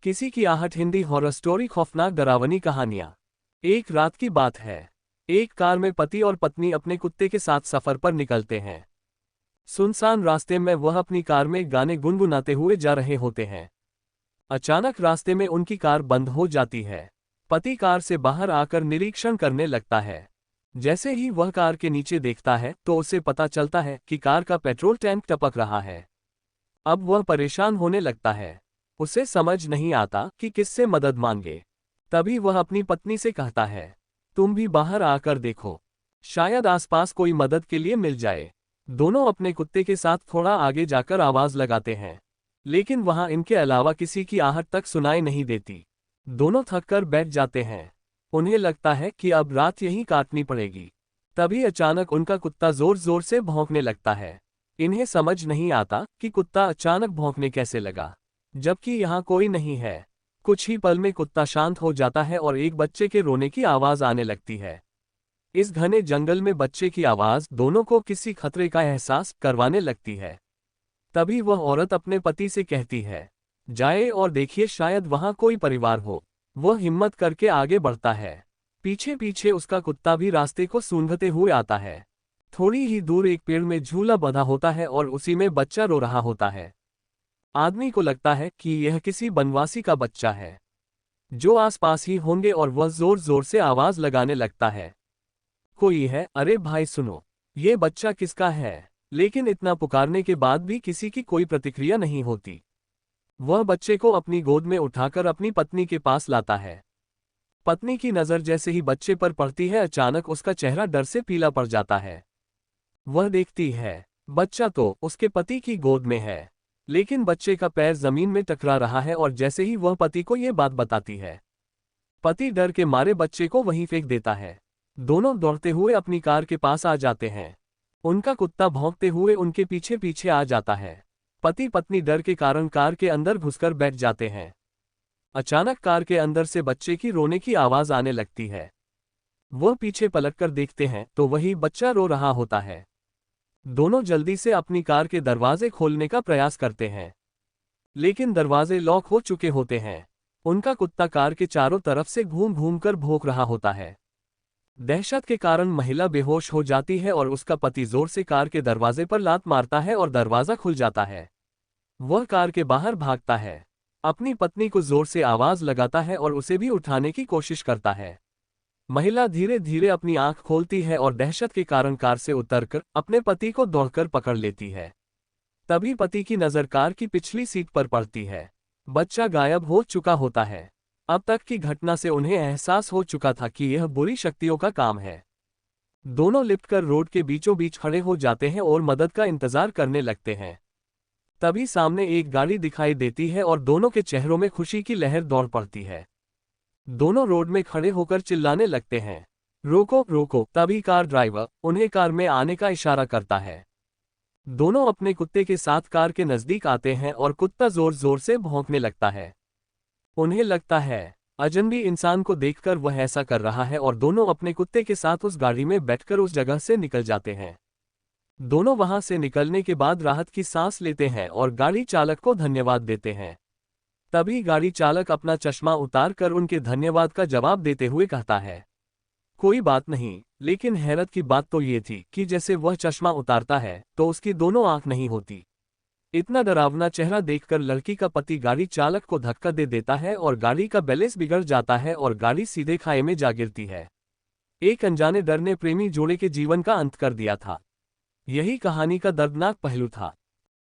किसी की आहट। हिंदी हॉरर स्टोरी खौफनाक डरावनी कहानियां। एक रात की बात है। एक कार में पति और पत्नी अपने कुत्ते के साथ सफर पर निकलते हैं। सुनसान रास्ते में वह अपनी कार में गाने गुनगुनाते हुए जा रहे होते हैं। अचानक रास्ते में उनकी कार बंद हो जाती है। पति कार से बाहर आकर निरीक्षण करने लगता है। जैसे ही वह कार के नीचे देखता है तो उसे पता चलता है कि कार का पेट्रोल टैंक टपक रहा है। अब वह परेशान होने लगता है। उसे समझ नहीं आता कि किससे मदद मांगे। तभी वह अपनी पत्नी से कहता है, तुम भी बाहर आकर देखो, शायद आसपास कोई मदद के लिए मिल जाए। दोनों अपने कुत्ते के साथ थोड़ा आगे जाकर आवाज लगाते हैं, लेकिन वहां इनके अलावा किसी की आहट तक सुनाई नहीं देती। दोनों थककर बैठ जाते हैं। उन्हें लगता है कि अब रात यहीं काटनी पड़ेगी। तभी अचानक उनका कुत्ता जोर जोर से भौंकने लगता है। इन्हें समझ नहीं आता कि कुत्ता अचानक भौंकने कैसे लगा, जबकि यहाँ कोई नहीं है। कुछ ही पल में कुत्ता शांत हो जाता है और एक बच्चे के रोने की आवाज आने लगती है। इस घने जंगल में बच्चे की आवाज दोनों को किसी खतरे का एहसास करवाने लगती है। तभी वह औरत अपने पति से कहती है, जाए और देखिए, शायद वहां कोई परिवार हो। वह हिम्मत करके आगे बढ़ता है। पीछे पीछे उसका कुत्ता भी रास्ते को सूंघते हुए आता है। थोड़ी ही दूर एक पेड़ में झूला बंधा होता है और उसी में बच्चा रो रहा होता है। आदमी को लगता है कि यह किसी बनवासी का बच्चा है, जो आसपास ही होंगे, और वह जोर जोर से आवाज लगाने लगता है, कोई है, अरे भाई सुनो, ये बच्चा किसका है। लेकिन इतना पुकारने के बाद भी किसी की कोई प्रतिक्रिया नहीं होती। वह बच्चे को अपनी गोद में उठाकर अपनी पत्नी के पास लाता है। पत्नी की नजर जैसे ही बच्चे पर पड़ती है, अचानक उसका चेहरा डर से पीला पड़ जाता है। वह देखती है, बच्चा तो उसके पति की गोद में है, लेकिन बच्चे का पैर जमीन में टकरा रहा है। और जैसे ही वह पति को यह बात बताती है, पति डर के मारे बच्चे को वहीं फेंक देता है। दोनों दौड़ते हुए अपनी कार के पास आ जाते हैं। उनका कुत्ता भौंकते हुए उनके पीछे पीछे आ जाता है। पति पत्नी डर के कारण कार के अंदर घुसकर बैठ जाते हैं। अचानक कार के अंदर से बच्चे की रोने की आवाज आने लगती है। वह पीछे पलटकर देखते हैं तो वही बच्चा रो रहा होता है। दोनों जल्दी से अपनी कार के दरवाजे खोलने का प्रयास करते हैं, लेकिन दरवाजे लॉक हो चुके होते हैं। उनका कुत्ता कार के चारों तरफ से घूम घूम कर भौंक रहा होता है। दहशत के कारण महिला बेहोश हो जाती है और उसका पति जोर से कार के दरवाजे पर लात मारता है और दरवाजा खुल जाता है। वह कार के बाहर भागता है, अपनी पत्नी को जोर से आवाज लगाता है और उसे भी उठाने की कोशिश करता है। महिला धीरे धीरे अपनी आंख खोलती है और दहशत के कारण कार से उतरकर अपने पति को दौड़कर पकड़ लेती है। तभी पति की नजर कार की पिछली सीट पर पड़ती है। बच्चा गायब हो चुका होता है। अब तक की घटना से उन्हें एहसास हो चुका था कि यह बुरी शक्तियों का काम है। दोनों लिपटकर रोड के बीचों बीच खड़े हो जाते हैं और मदद का इंतजार करने लगते हैं। तभी सामने एक गाड़ी दिखाई देती है और दोनों के चेहरों में खुशी की लहर दौड़ पड़ती है। दोनों रोड में खड़े होकर चिल्लाने लगते हैं, रोको रोको। तभी कार ड्राइवर उन्हें कार में आने का इशारा करता है। दोनों अपने कुत्ते के साथ कार के नजदीक आते हैं और कुत्ता जोर जोर से भौंकने लगता है। उन्हें लगता है अजनबी इंसान को देखकर वह ऐसा कर रहा है, और दोनों अपने कुत्ते के साथ उस गाड़ी में बैठकर उस जगह से निकल जाते हैं। दोनों वहां से निकलने के बाद राहत की सांस लेते हैं और गाड़ी चालक को धन्यवाद देते हैं। तभी गाड़ी चालक अपना चश्मा उतार कर उनके धन्यवाद का जवाब देते हुए कहता है, कोई बात नहीं। लेकिन हैरत की बात तो ये थी कि जैसे वह चश्मा उतारता है तो उसकी दोनों आंख नहीं होती। इतना डरावना चेहरा देखकर लड़की का पति गाड़ी चालक को धक्का दे देता है और गाड़ी का बैलेंस बिगड़ जाता है और गाड़ी सीधे खाई में जा गिरती है। एक अनजाने डर ने प्रेमी जोड़े के जीवन का अंत कर दिया था। यही कहानी का दर्दनाक पहलू था।